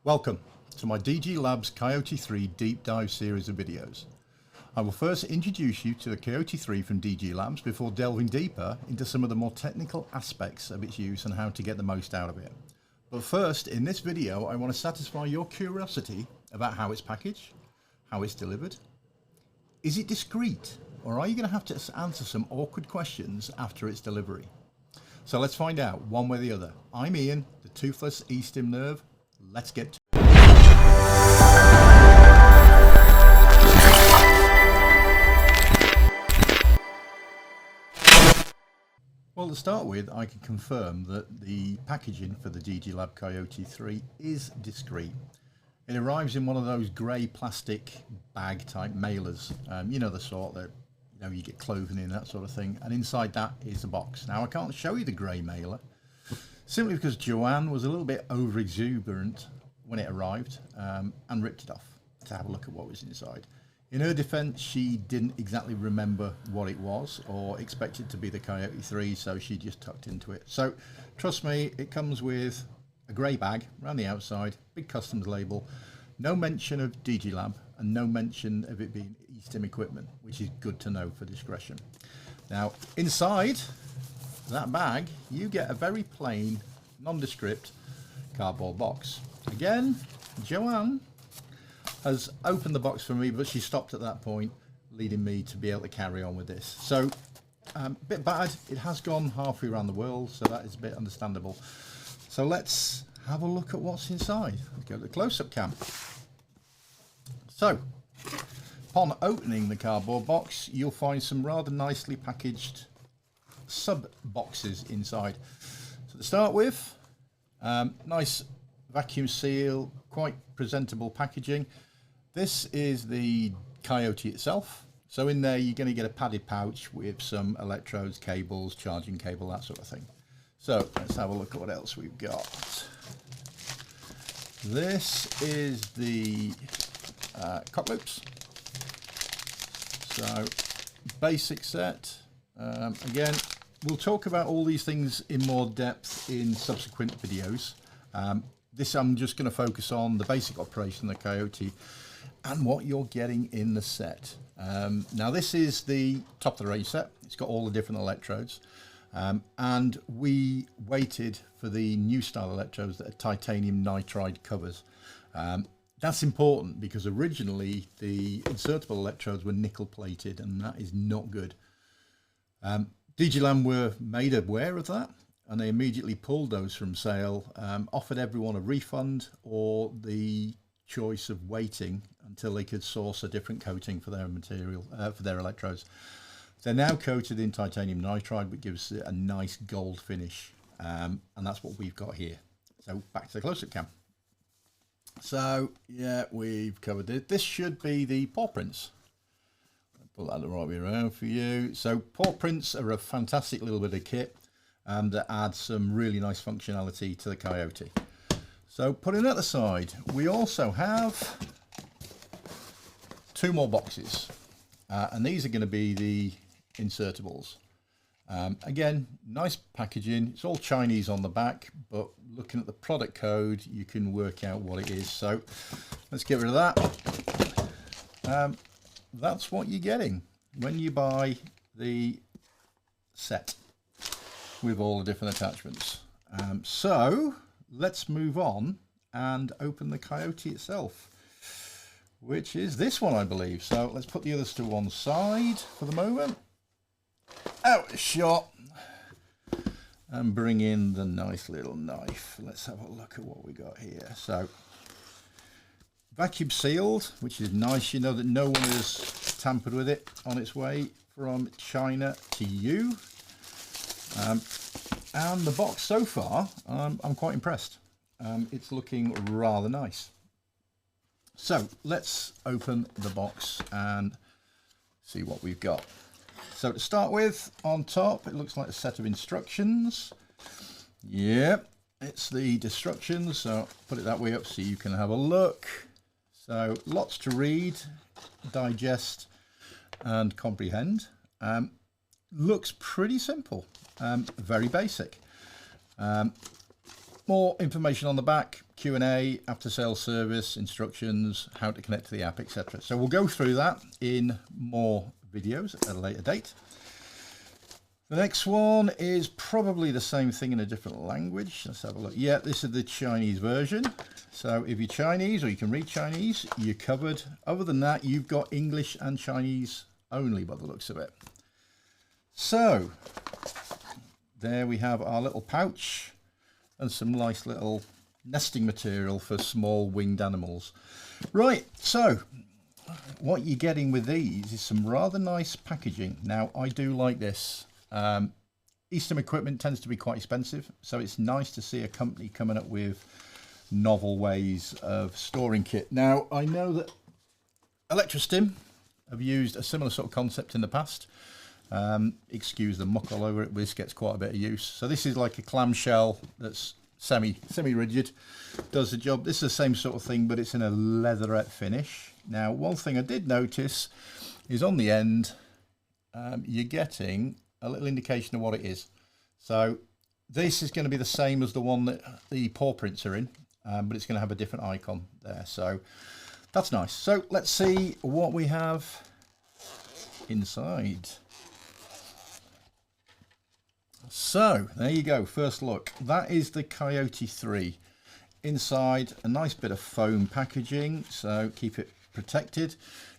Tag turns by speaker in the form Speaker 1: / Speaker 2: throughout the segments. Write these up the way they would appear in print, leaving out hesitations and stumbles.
Speaker 1: Welcome to my DG Labs Coyote 3 deep dive series of videos. I will first introduce you to the Coyote 3 from DG Labs before delving deeper into some of the more technical aspects of its use and how to get the most out of it. But first, in this video, I want to satisfy your curiosity about how it's packaged, how it's delivered. Is it discreet, or are you going to have to answer some awkward questions after its delivery? So let's find out one way or the other. I'm Ian, the toothless E-Stim nerve. Let's get to it. Well, to start with, I can confirm that the packaging for the DG Lab Coyote 3 is discreet. It arrives in one of those grey plastic bag type mailers, you know, the sort that you get clothing in, that sort of thing, and inside that is the box. Now I can't show you the grey mailer simply because Joanne was a little bit over exuberant when it arrived and ripped it off to have a look at what was inside. In her defence, she didn't exactly remember what it was or expected to be the Coyote 3, so she just tucked into it. So trust me, it comes with a grey bag around the outside, big customs label, no mention of DG Lab and no mention of it being E-Stim equipment, which is good to know for discretion. Now inside that bag you get a very plain, nondescript cardboard box. Again, Joanne has opened the box for me, but she stopped at that point, leading me to be able to carry on with this. So a bit bad, it has gone halfway around the world, so that is a bit understandable. So let's have a look at what's inside. Let's go to the close-up cam. So upon opening the cardboard box, you'll find some rather nicely packaged sub boxes inside. So to start with, nice vacuum seal, quite presentable packaging. This is the Coyote itself. So in there you're going to get a padded pouch with some electrodes, cables, charging cable, that sort of thing. So let's have a look at what else we've got. This is the cock loops. So basic set. Again, we'll talk about all these things in more depth in subsequent videos. This I'm just going to focus on the basic operation of the Coyote and what you're getting in the set. Now this is the top of the range set. It's got all the different electrodes, and we waited for the new style electrodes that are Titanium Nitroide covers. That's important because originally the insertable electrodes were nickel plated, and that is not good. DG Lab were made aware of that, and they immediately pulled those from sale, offered everyone a refund or the choice of waiting until they could source a different coating for their material, for their electrodes. They're now coated in titanium nitride, which gives it a nice gold finish, and that's what we've got here. So back to the close-up cam. So yeah, we've covered it. This should be the Pawprints. Pull that the right way around for you. So Pawprints are a fantastic little bit of kit that adds some really nice functionality to the Coyote. So putting that aside, we also have two more boxes, and these are going to be the insertables. Again, nice packaging. It's all Chinese on the back, but looking at the product code, you can work out what it is. So let's get rid of that. That's what you're getting when you buy the set with all the different attachments. So let's move on and open the Coyote itself, which is this one, I believe. So let's put the others to one side for the moment. Out of shot, and bring in the nice little knife. Let's have a look at what we got here. So vacuum sealed, which is nice. You know that no one has tampered with it on its way from China to you. And the box so far, I'm quite impressed. It's looking rather nice. So let's open the box and see what we've got. So to start with, on top, it looks like a set of instructions. Yep, it's the instructions. So put it that way up so you can have a look. So lots to read, digest, and comprehend. Looks pretty simple, very basic. More information on the back, Q&A, after sales service, instructions, how to connect to the app, etc. So we'll go through that in more videos at a later date. The next one is probably the same thing in a different language. Let's have a look. Yeah, this is the Chinese version. So if you're Chinese or you can read Chinese, you're covered. Other than that, you've got English and Chinese only by the looks of it. So there we have our little pouch and some nice little nesting material for small winged animals. Right, so what you're getting with these is some rather nice packaging. Now, I do like this. E-Stim equipment tends to be quite expensive, so it's nice to see a company coming up with novel ways of storing kit. Now, I know that Electrostim have used a similar sort of concept in the past. Excuse the muck all over it, this gets quite a bit of use. So this is like a clamshell that's semi-rigid, does the job. This is the same sort of thing, but it's in a leatherette finish. Now, one thing I did notice is on the end, you're getting a little indication of what it is. So this is going to be the same as the one that the Pawprints are in, but it's going to have a different icon there. So that's nice. So let's see what we have inside. So there you go, first look. That is the Coyote 3. Inside, a nice bit of foam packaging, so keep it protected.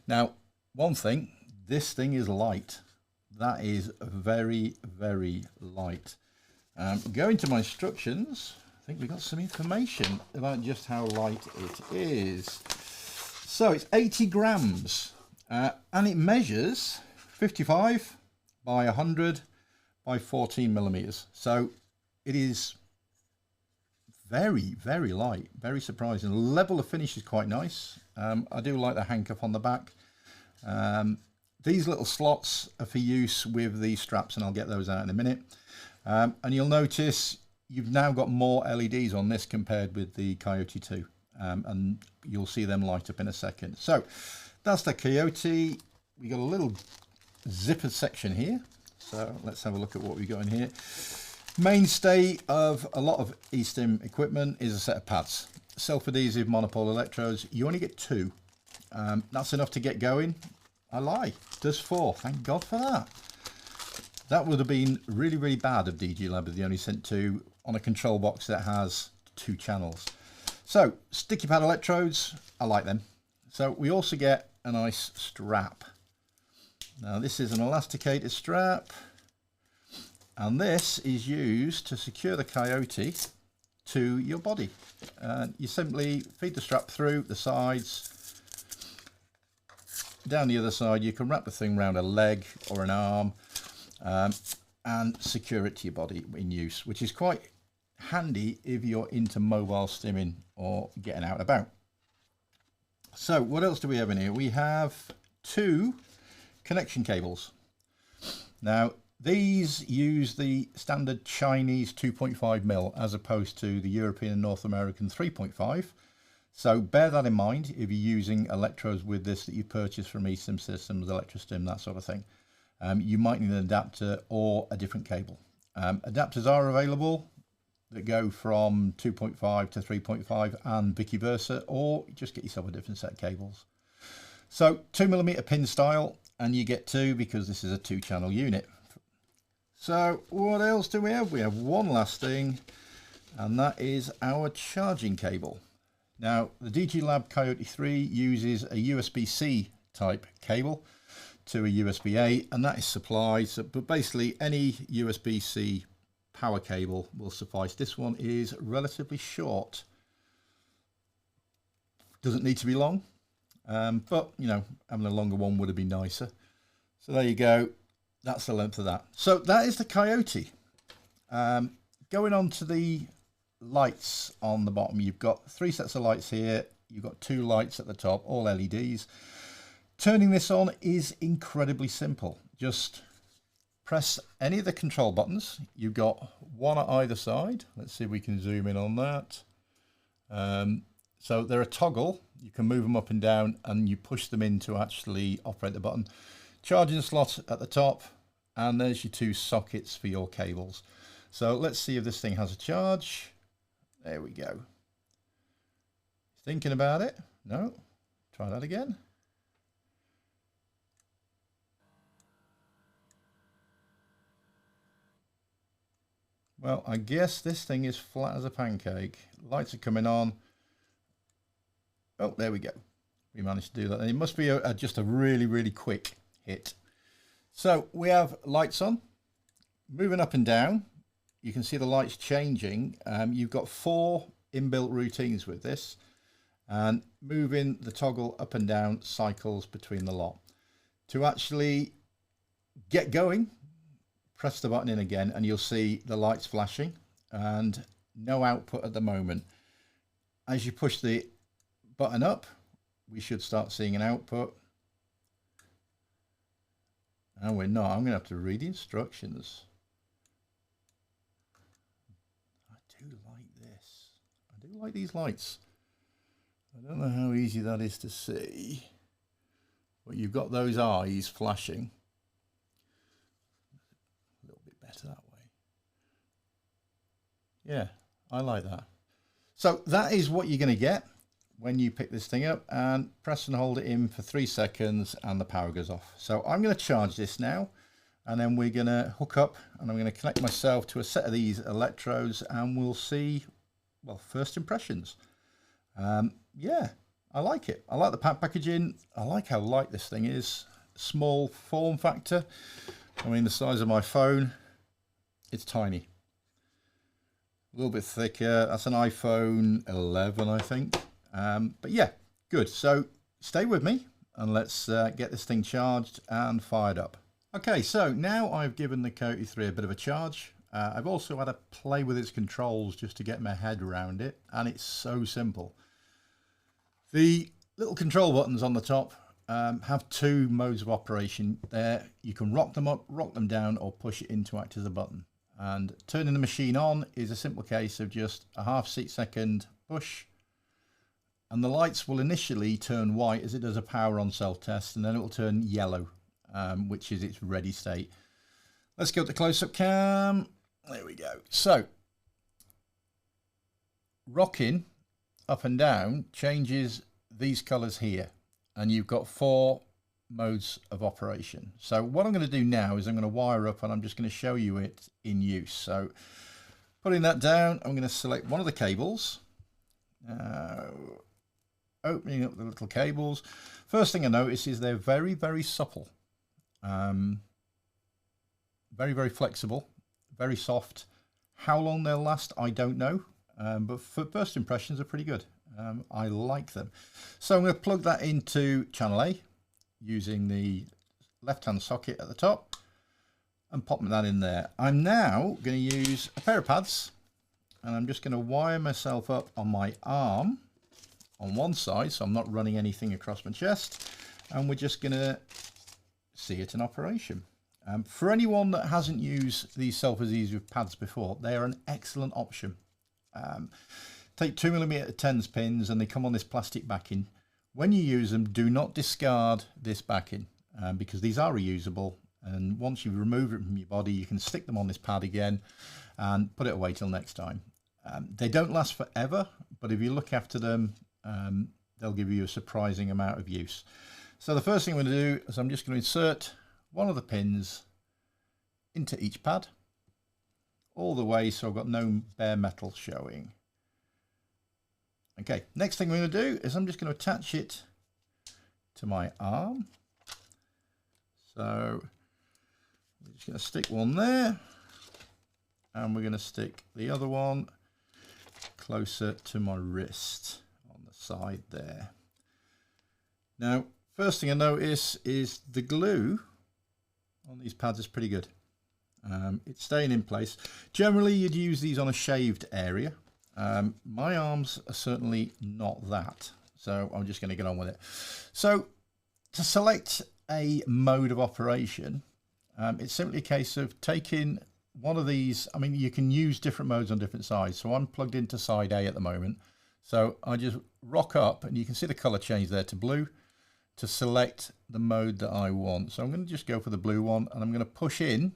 Speaker 1: Now, one thing, this thing is light. That is very, very light. Going to my instructions, I think we've got some information about just how light it is. So it's 80 grams and it measures 55 by 100 by 14 millimeters. So it is very, very light, very surprising. The level of finish is quite nice. I do like the handcuff on the back. These little slots are for use with the straps, and I'll get those out in a minute. And you'll notice you've now got more LEDs on this compared with the Coyote 2. And you'll see them light up in a second. So that's the Coyote. We got a little zippered section here. So let's have a look at what we got in here. Mainstay of a lot of E-Stim equipment is a set of pads. Self-adhesive monopole electrodes. You only get 2. That's enough to get going. I lie, there's 4. Thank God for that. That would have been really, really bad of DG Lab if they only sent 2 on a control box that has 2 channels. So, sticky pad electrodes, I like them. So we also get a nice strap. Now this is an elasticated strap, and this is used to secure the Coyote to your body. You simply feed the strap through the sides. Down the other side, you can wrap the thing around a leg or an arm and secure it to your body in use, which is quite handy if you're into mobile stimming or getting out and about. So what else do we have in here? We have 2 connection cables. Now these use the standard Chinese 2.5mm as opposed to the European and North American 3.5. So bear that in mind if you're using electrodes with this that you purchase from E-Stim Systems, Electrostim, that sort of thing. You might need an adapter or a different cable. Adapters are available that go from 2.5 to 3.5 and vice versa, or just get yourself a different set of cables. So 2mm pin style, and you get 2 because this is a 2-channel unit. So what else do we have? We have one last thing, and that is our charging cable. Now, the DG Lab Coyote 3 uses a USB-C type cable to a USB-A, and that is supplied. So, but basically, any USB-C power cable will suffice. This one is relatively short. Doesn't need to be long, but, you know, having a longer one would have been nicer. So there you go. That's the length of that. So that is the Coyote. Going on to the lights on the bottom, you've got 3 sets of lights here. You've got 2 lights at the top, all LEDs. Turning this on is incredibly simple. Just press any of the control buttons. You've got one at either side. Let's see if we can zoom in on that. So they're a toggle. You can move them up and down, and you push them in to actually operate the button. Charging slot at the top, and there's your 2 sockets for your cables. So let's see if this thing has a charge. There we go. Thinking about it? No. Try that again. Well, I guess this thing is flat as a pancake. Lights are coming on. Oh, there we go. We managed to do that. And it must be just a really, really quick hit. So we have lights on, moving up and down. You can see the lights changing. You've got 4 inbuilt routines with this, and moving the toggle up and down cycles between the lot. To actually get going, press the button in again and you'll see the lights flashing and no output at the moment. As you push the button up, we should start seeing an output. And we're not. I'm going to have to read the instructions. I do like this. I do like these lights. I don't know how easy that is to see, but you've got those eyes flashing. A little bit better that way. Yeah, I like that. So that is what you're going to get when you pick this thing up, and press and hold it in for 3 seconds and the power goes off. So I'm going to charge this now, and then we're going to hook up and I'm going to connect myself to a set of these electrodes and we'll see, well, first impressions. Yeah, I like it. I like the packaging. I like how light this thing is. Small form factor. I mean, the size of my phone, it's tiny. A little bit thicker. That's an iPhone 11, I think. But yeah, good. So stay with me and let's get this thing charged and fired up. Okay, so now I've given the Coyote 3 a bit of a charge. I've also had to play with its controls just to get my head around it, and it's so simple. The little control buttons on the top have 2 modes of operation. There, you can rock them up, rock them down, or push it in to act as a button. And turning the machine on is a simple case of just a ½ second push, and the lights will initially turn white as it does a power on self-test, and then it will turn yellow, which is its ready state. Let's go to close-up cam. There we go. So rocking up and down changes these colors here, and you've got 4 modes of operation. So what I'm going to do now is I'm going to wire up and I'm just going to show you it in use. So putting that down, I'm going to select one of the cables. Opening up the little cables. First thing I notice is they're very, very supple. Very, very flexible, very soft. How long they'll last, I don't know, but for first impressions are pretty good. I like them. So I'm going to plug that into channel A using the left-hand socket at the top and pop that in there. I'm now going to use a pair of pads, and I'm just going to wire myself up on my arm on one side, so I'm not running anything across my chest, and we're just going to see it in operation. For anyone that hasn't used these self-adhesive pads before, they are an excellent option. Take 2mm 10s pins and they come on this plastic backing. When you use them, do not discard this backing because these are reusable, and once you remove it from your body, you can stick them on this pad again and put it away till next time. They don't last forever, but if you look after them, they'll give you a surprising amount of use. So the first thing I'm going to do is I'm just going to insert one of the pins into each pad all the way, so I've got no bare metal showing. Okay, next thing I'm going to do is I'm just going to attach it to my arm. So we're just going to stick one there, and we're going to stick the other one closer to my wrist on the side there. Now, first thing I notice is the glue on these pads is pretty good. It's staying in place. Generally, you'd use these on a shaved area. My arms are certainly not that, so I'm just going to get on with it. So to select a mode of operation, it's simply a case of taking one of these. I mean, you can use different modes on different sides. So I'm plugged into side A at the moment. So I just rock up and you can see the color change there to blue to select the mode that I want. So I'm going to just go for the blue one, and I'm going to push in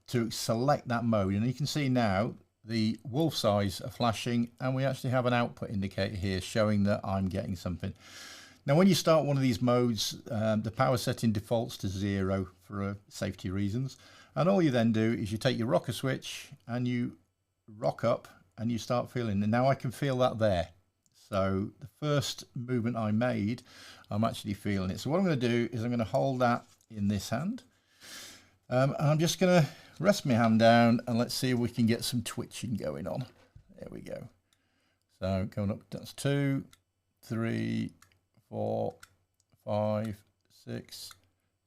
Speaker 1: to select that mode. And you can see now the wolf size are flashing, and we actually have an output indicator here showing that I'm getting something. Now when you start one of these modes, the power setting defaults to 0 for safety reasons, and all you then do is you take your rocker switch and you rock up and you start feeling, and now I can feel that there. So the first movement I made, I'm actually feeling it. So what I'm going to do is I'm going to hold that in this hand, and I'm just going to rest my hand down, and let's see if we can get some twitching going on. There we go. So going up, that's 2, 3, 4, 5, 6,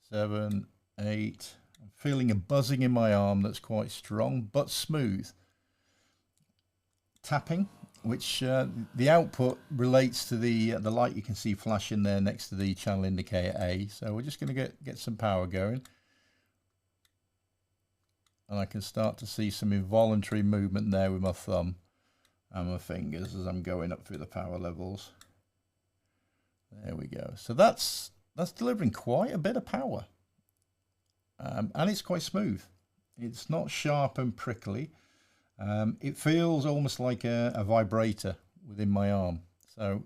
Speaker 1: 7, 8. I'm feeling a buzzing in my arm that's quite strong but smooth. Tapping, which the output relates to the light you can see flashing there next to the channel indicator A. So we're just going to get some power going, and I can start to see some involuntary movement there with my thumb and my fingers as I'm going up through the power levels. There we go. So that's delivering quite a bit of power, and it's quite smooth. It's not sharp and prickly. It feels almost like a vibrator within my arm. So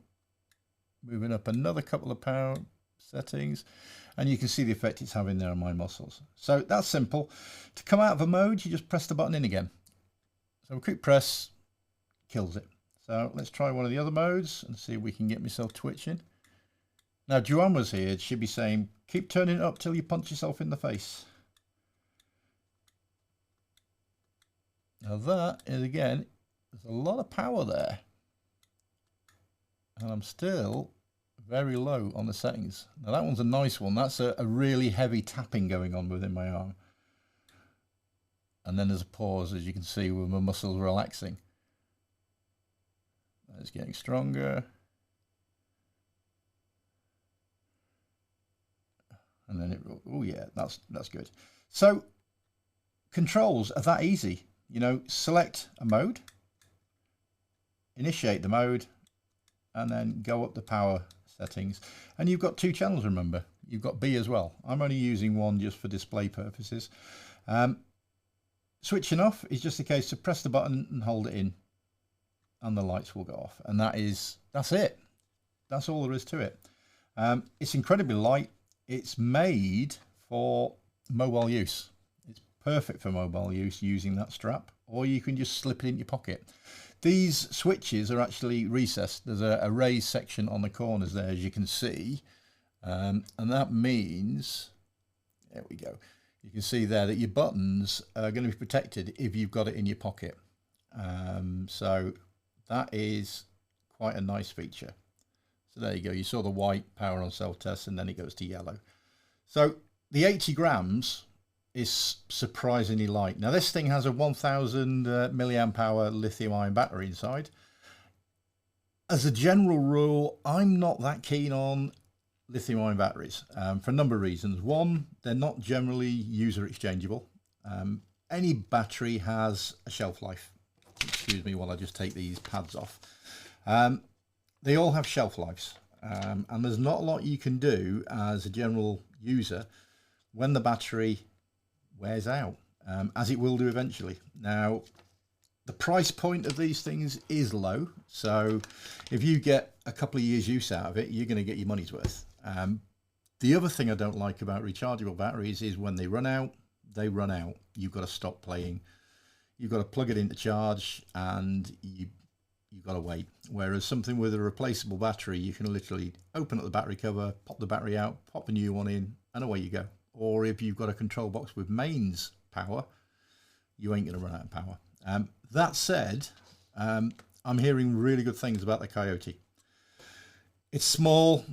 Speaker 1: moving up another couple of power settings, and you can see the effect it's having there on my muscles. So that's simple. To come out of a mode, you just press the button in again. So a quick press kills it. So let's try one of the other modes and see if we can get myself twitching. Now Joanne was here, she'd be saying, keep turning it up till you punch yourself in the face. Now that is, again, there's a lot of power there, and I'm still very low on the settings. Now that one's a nice one. That's a really heavy tapping going on within my arm, and then there's a pause, as you can see, with my muscles relaxing. It's getting stronger, and then oh yeah, that's good. So controls are that easy. You know, select a mode, initiate the mode, and then go up the power settings. And you've got 2 channels, remember. You've got B as well. I'm only using one just for display purposes. Switching off is just a case of press the button and hold it in, and the lights will go off. And that's it. That's all there is to it. It's incredibly light. It's made for mobile use. Perfect for mobile use using that strap, or you can just slip it in your pocket. These switches are actually recessed. There's a raised section on the corners there, as you can see, and that means, there we go, you can see there that your buttons are going to be protected if you've got it in your pocket. So that is quite a nice feature. So there you go, you saw the white power on self-test, and then it goes to yellow. So the 80 grams is surprisingly light. Now this thing has a 1000 milliamp hour lithium ion battery inside. As a general rule, I'm not that keen on lithium ion batteries for a number of reasons. One, they're not generally user exchangeable. Any battery has a shelf life. Excuse me while I just take these pads off. They all have shelf lives, and there's not a lot you can do as a general user when the battery wears out, as it will do eventually. Now the price point of these things is low, so if you get a couple of years use out of it, you're going to get your money's worth. The other thing I don't like about rechargeable batteries is when they run out, they run out. You've got to stop playing, you've got to plug it into charge, and you've got to wait. Whereas something with a replaceable battery, you can literally open up the battery cover, pop the battery out, pop a new one in, and away you go. Or if you've got a control box with mains power, you ain't going to run out of power. That said, I'm hearing really good things about the Coyote. It's small,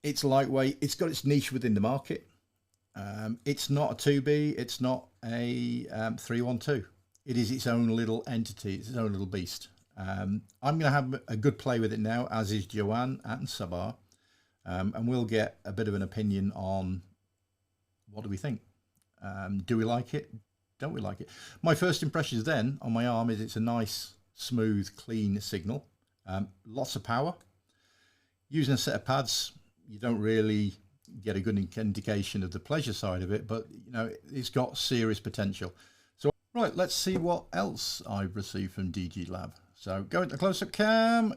Speaker 1: it's lightweight, it's got its niche within the market. It's not a 2B, it's not a 312. It is its own little entity, it's its own little beast. I'm going to have a good play with it now, as is Joanne and Sabah, and we'll get a bit of an opinion on what do we think. Do we like it? Don't we like it? My first impressions then on my arm is it's a nice, smooth, clean signal. Lots of power. Using a set of pads, you don't really get a good indication of the pleasure side of it, but you know, it's got serious potential. So Right, let's see what else I've received from DG Lab. So go into close-up cam.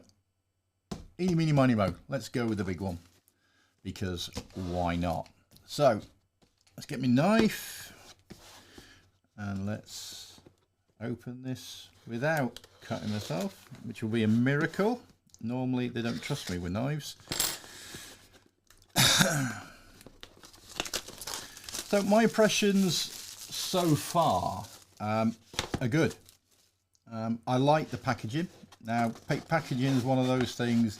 Speaker 1: Eeny, meeny, miny, mo. Let's go with the big one, because why not? So let's get my knife and let's open this without cutting myself, which will be a miracle. Normally they don't trust me with knives. So my impressions so far are good. I like the packaging. Now, packaging is one of those things,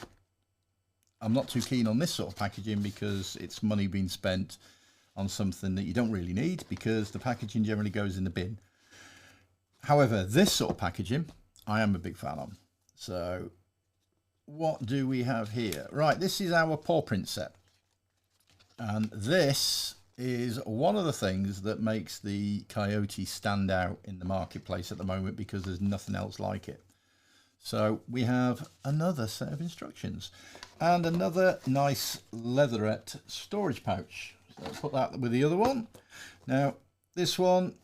Speaker 1: I'm not too keen on this sort of packaging because it's money being spent on something that you don't really need, because the packaging generally goes in the bin. However, this sort of packaging, I am a big fan of. So, what do we have here? Right, this is our Pawprint set. And this is one of the things that makes the Coyote stand out in the marketplace at the moment, because there's nothing else like it. So we have another set of instructions and another nice leatherette storage pouch. So put that with the other one. Now this one,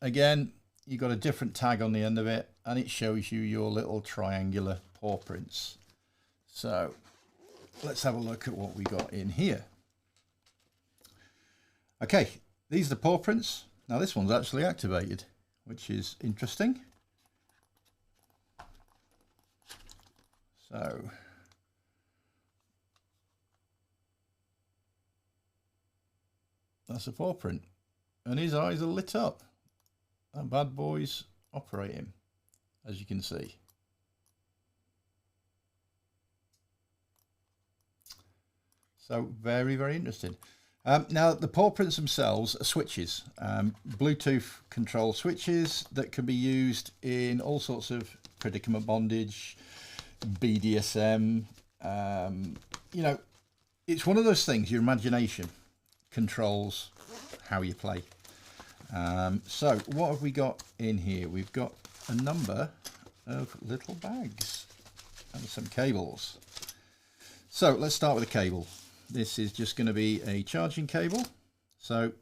Speaker 1: again, you've got a different tag on the end of it, and it shows you your little triangular paw prints. So let's have a look at what we got in here. Okay, these are the paw prints. Now this one's actually activated, which is interesting. So that's a paw print, and his eyes are lit up. That bad boy's operating, as you can see. So very, very interesting. Now the paw prints themselves are switches, Bluetooth control switches that can be used in all sorts of predicament bondage, BDSM. You know, it's one of those things, your imagination controls how you play. So what have we got in here? We've got a number of little bags and some cables. So let's start with the cable. This is just going to be a charging cable. So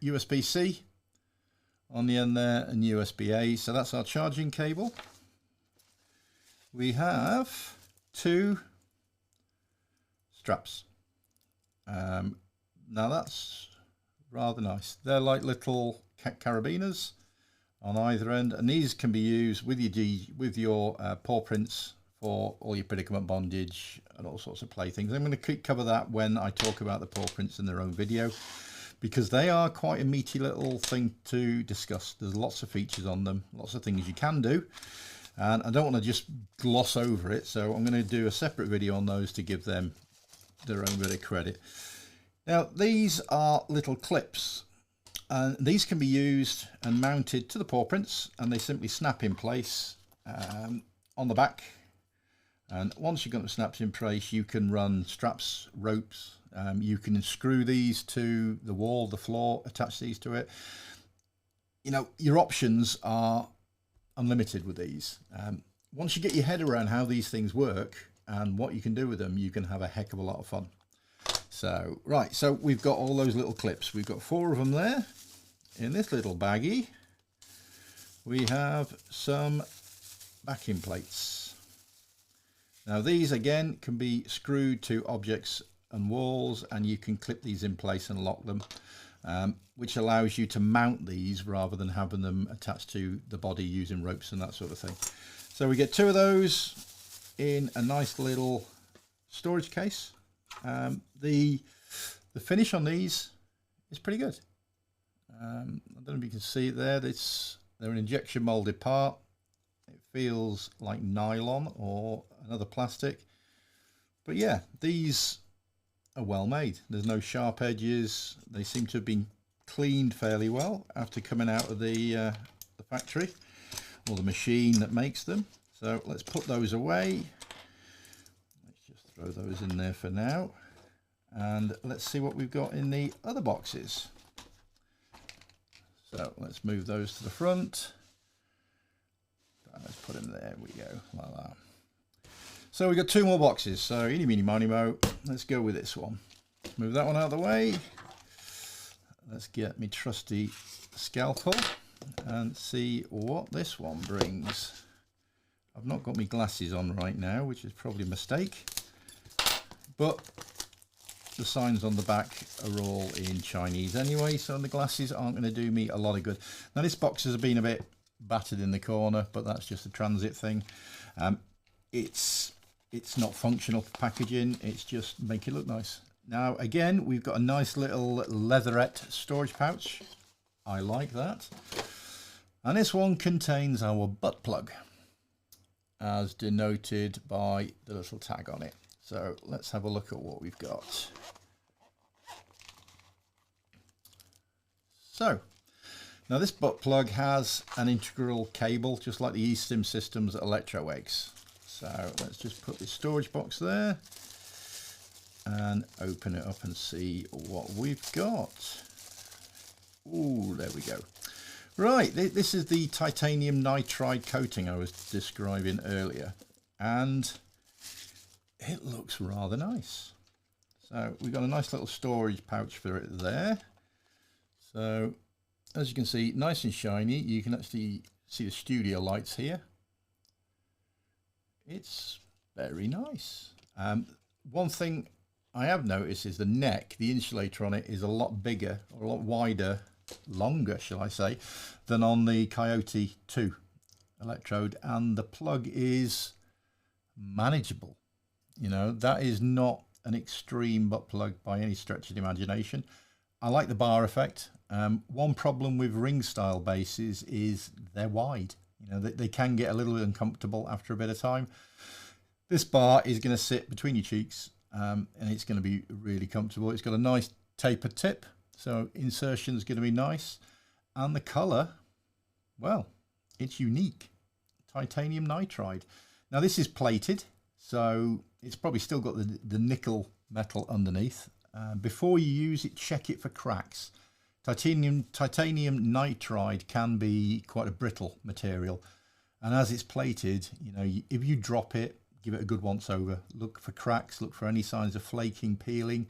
Speaker 1: USB-C on the end there and USB-A. So that's our charging cable. We have two straps. Now that's rather nice. They're like little carabiners on either end, and these can be used with your paw prints for all your predicament bondage and all sorts of playthings. I'm going to cover that when I talk about the paw prints in their own video, because they are quite a meaty little thing to discuss. There's lots of features on them, lots of things you can do, and I don't want to just gloss over it, so I'm going to do a separate video on those to give them their own bit of credit. Now these are little clips, and these can be used and mounted to the paw prints, and they simply snap in place on the back. And once you've got them snapped in place, you can run straps, ropes, you can screw these to the wall, the floor, attach these to it. You know, your options are unlimited with these. Once you get your head around how these things work and what you can do with them, you can have a heck of a lot of fun. So, right, so we've got all those little clips. We've got 4 of them there. In this little baggie, we have some backing plates. Now these again can be screwed to objects and walls, and you can clip these in place and lock them, which allows you to mount these rather than having them attached to the body using ropes and that sort of thing. So we get 2 of those in a nice little storage case. The finish on these is pretty good. I don't know if you can see it there. They're an injection molded part. It feels like nylon or another plastic, but yeah, these are well made. There's no sharp edges. They seem to have been cleaned fairly well after coming out of the factory or the machine that makes them. So let's put those away. Let's just throw those in there for now, and let's see what we've got in the other boxes. So let's move those to the front. Let's put them there. We go like that. So we've got 2 more boxes. So eeny, meeny, miny, mo. Let's go with this one. Move that one out of the way. Let's get me trusty scalpel. and see what this one brings. I've not got my glasses on right now, which is probably a mistake, but the signs on the back are all in Chinese anyway, so the glasses aren't going to do me a lot of good. Now this box has been a bit battered in the corner, but that's just a transit thing. It's not functional for packaging, it's just make it look nice. Now again, we've got a nice little leatherette storage pouch. I like that. And this one contains our butt plug, as denoted by the little tag on it. So let's have a look at what we've got. So now this butt plug has an integral cable, just like the E-Stim Systems Electro eggs. So let's just put the storage box there and open it up and see what we've got. Ooh, there we go. Right, this is the titanium nitride coating I was describing earlier, and it looks rather nice. So we've got a nice little storage pouch for it there. So as you can see, nice and shiny. You can actually see the studio lights here. It's very nice. One thing I have noticed is the neck, the insulator on it is a lot bigger, or a lot wider, longer shall I say, than on the Coyote 2 Electrode, and the plug is manageable. You know, that is not an extreme butt plug by any stretch of the imagination. I like the bar effect. One problem with ring style bases is they're wide. You know, they can get a little uncomfortable after a bit of time. This bar is going to sit between your cheeks, and it's going to be really comfortable. It's got a nice tapered tip, so insertion is going to be nice. And the colour, well, it's unique. Titanium nitride. Now this is plated, so it's probably still got the nickel metal underneath. Before you use it, check it for cracks. Titanium nitride can be quite a brittle material, and as it's plated, you know, if you drop it, give it a good once over, look for cracks, look for any signs of flaking, peeling.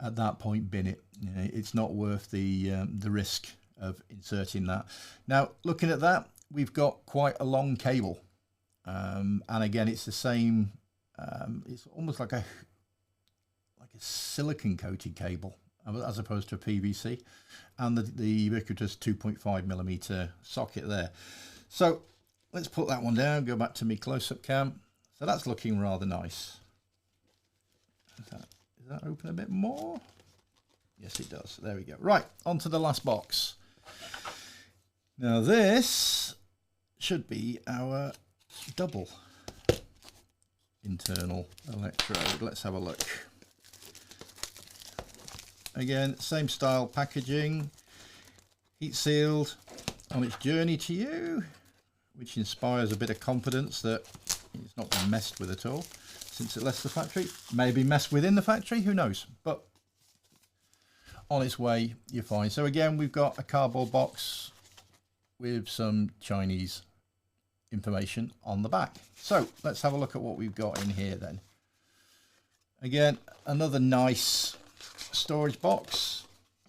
Speaker 1: At that point, bin it. You know, it's not worth the risk of inserting that. Now, looking at that, we've got quite a long cable, and again, it's the same. It's almost like a silicon coated cable, as opposed to a PVC, and the ubiquitous 2.5mm socket there. So let's put that one down, go back to me close-up cam. So that's looking rather nice. Does that open a bit more? Yes, it does. There we go. Right, on to the last box. Now this should be our double internal electrode. Let's have a look. Again, same style packaging, heat sealed, on its journey to you, which inspires a bit of confidence that it's not been messed with at all since it left the factory. Maybe messed within the factory, who knows, but on its way, you're fine. So again, we've got a cardboard box with some Chinese information on the back. So let's have a look at what we've got in here then. Again, another nice storage box,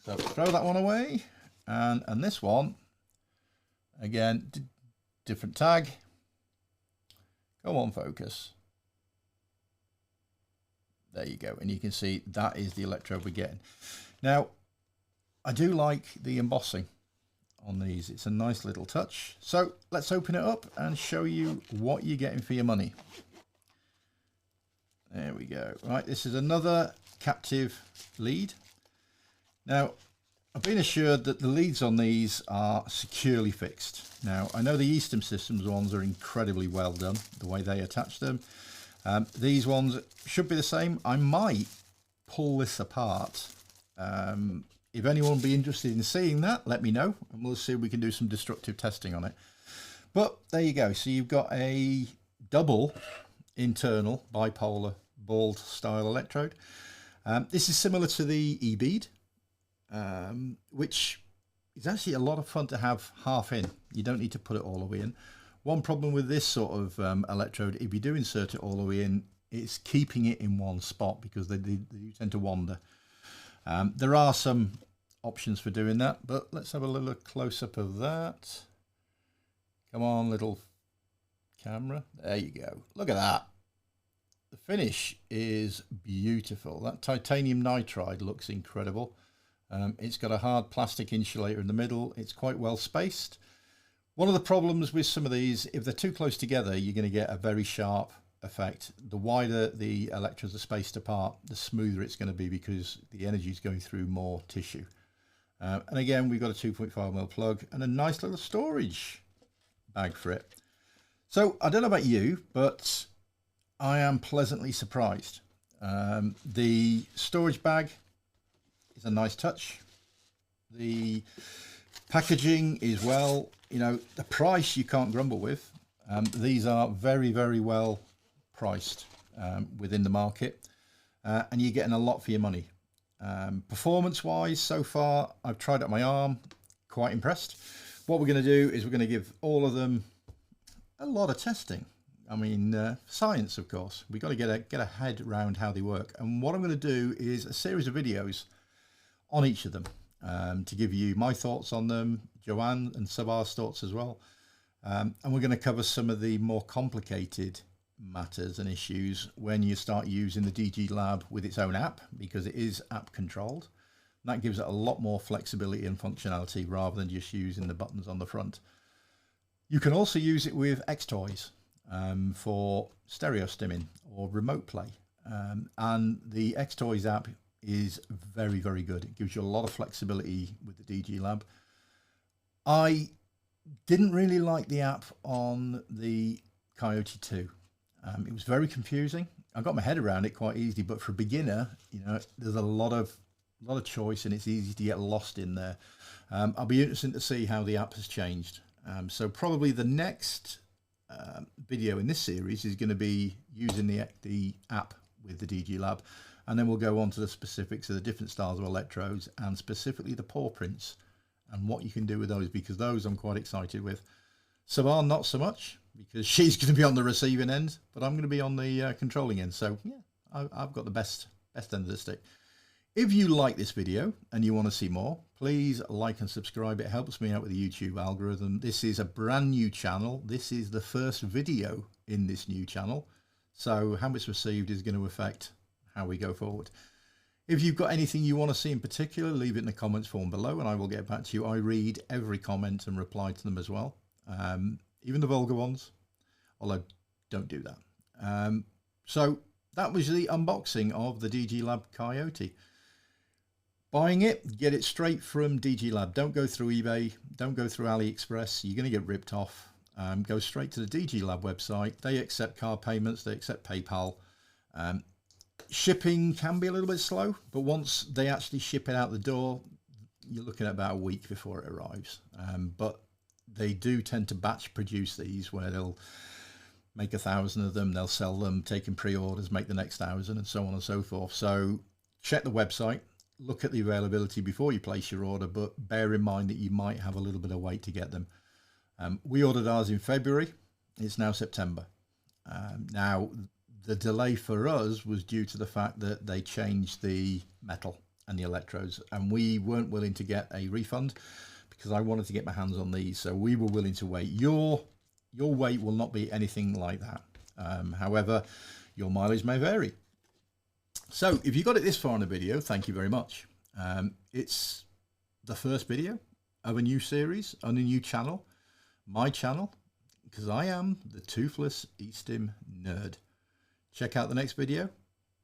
Speaker 1: so throw that one away, and this one again, different tag. Go on, focus. There you go, and you can see that is the electrode we're getting. Now I do like the embossing on these, it's a nice little touch. So let's open it up and show you what you're getting for your money. There we go. Right, this is another captive lead. Now I've been assured that the leads on these are securely fixed. Now I know the E-Stim Systems ones are incredibly well done, the way they attach them. These ones should be the same. I might pull this apart. If anyone would be interested in seeing that, let me know, and we'll see if we can do some destructive testing on it. But there you go. So you've got a double internal bipolar balled style electrode. This is similar to the E-Bead, which is actually a lot of fun to have half in. You don't need to put it all the way in. One problem with this sort of electrode, if you do insert it all the way in, it's keeping it in one spot because they do tend to wander. There are some options for doing that, but let's have a little close-up of that. Come on, little camera. There you go. Look at that. The finish is beautiful. That titanium nitride looks incredible. It's got a hard plastic insulator in the middle. It's quite well spaced. One of the problems with some of these, if they're too close together, you're going to get a very sharp effect. The wider the electrodes are spaced apart, the smoother it's going to be because the energy is going through more tissue. And again, we've got a 2.5mm plug and a nice little storage bag for it. So I don't know about you, but I am pleasantly surprised. The storage bag is a nice touch. The packaging is well, you know, the price you can't grumble with. These are very, very well priced within the market, and you're getting a lot for your money. Performance wise, so far I've tried it on my arm, quite impressed. What we're going to do is we're going to give all of them a lot of testing. I mean, science, of course. We've got to get a head around how they work. And what I'm going to do is a series of videos on each of them to give you my thoughts on them, Joanne and Sabar's thoughts as well. And we're going to cover some of the more complicated matters and issues when you start using the DG Lab with its own app, because it is app controlled. That gives it a lot more flexibility and functionality rather than just using the buttons on the front. You can also use it with X-Toys for stereo stimming or remote play. And the X-Toys app is very, very good. It gives you a lot of flexibility with the DG Lab. I didn't really like the app on the Coyote 2. It was very confusing. I got my head around it quite easily, but for a beginner, you know, there's a lot of choice and it's easy to get lost in there. I'll be interested to see how the app has changed. So probably the next video in this series is going to be using the app with the DG Lab, and then we'll go on to the specifics of the different styles of electrodes and specifically the Pawprints and what you can do with those, because those I'm quite excited with. Sabar, not so much, because she's going to be on the receiving end, but I'm going to be on the controlling end. So yeah, I've got the best end of the stick. If you like this video and you want to see more, please like and subscribe. It helps me out with the YouTube algorithm. This is a brand new channel. This is the first video in this new channel. So how it's received is going to affect how we go forward. If you've got anything you want to see in particular, leave it in the comments form below and I will get back to you. I read every comment and reply to them as well. Even the vulgar ones, although don't do that. So that was the unboxing of the DG Lab Coyote. Buying it, get it straight from DG Lab. Don't go through eBay, don't go through AliExpress. You're going to get ripped off. Go straight to the DG Lab website. They accept card payments, they accept PayPal. Shipping can be a little bit slow, but once they actually ship it out the door, you're looking at about a week before it arrives. But they do tend to batch produce these, where they'll make 1,000 of them, they'll sell them, taking pre-orders, make the next 1,000 and so on and so forth. So check the website, look at the availability before you place your order, but bear in mind that you might have a little bit of wait to get them. We ordered ours in February. It's now September. Now the delay for us was due to the fact that they changed the metal and the electrodes, and we weren't willing to get a refund because I wanted to get my hands on these. So we were willing to wait. Your wait will not be anything like that. However, your mileage may vary. So if you got it this far in the video, thank you very much. It's the first video of a new series on a new channel, my channel, because I am the toothless E-Stim nerd. Check out the next video.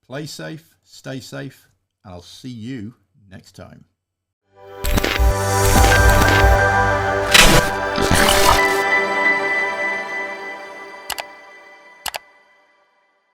Speaker 1: Play safe, stay safe, and I'll see you next time.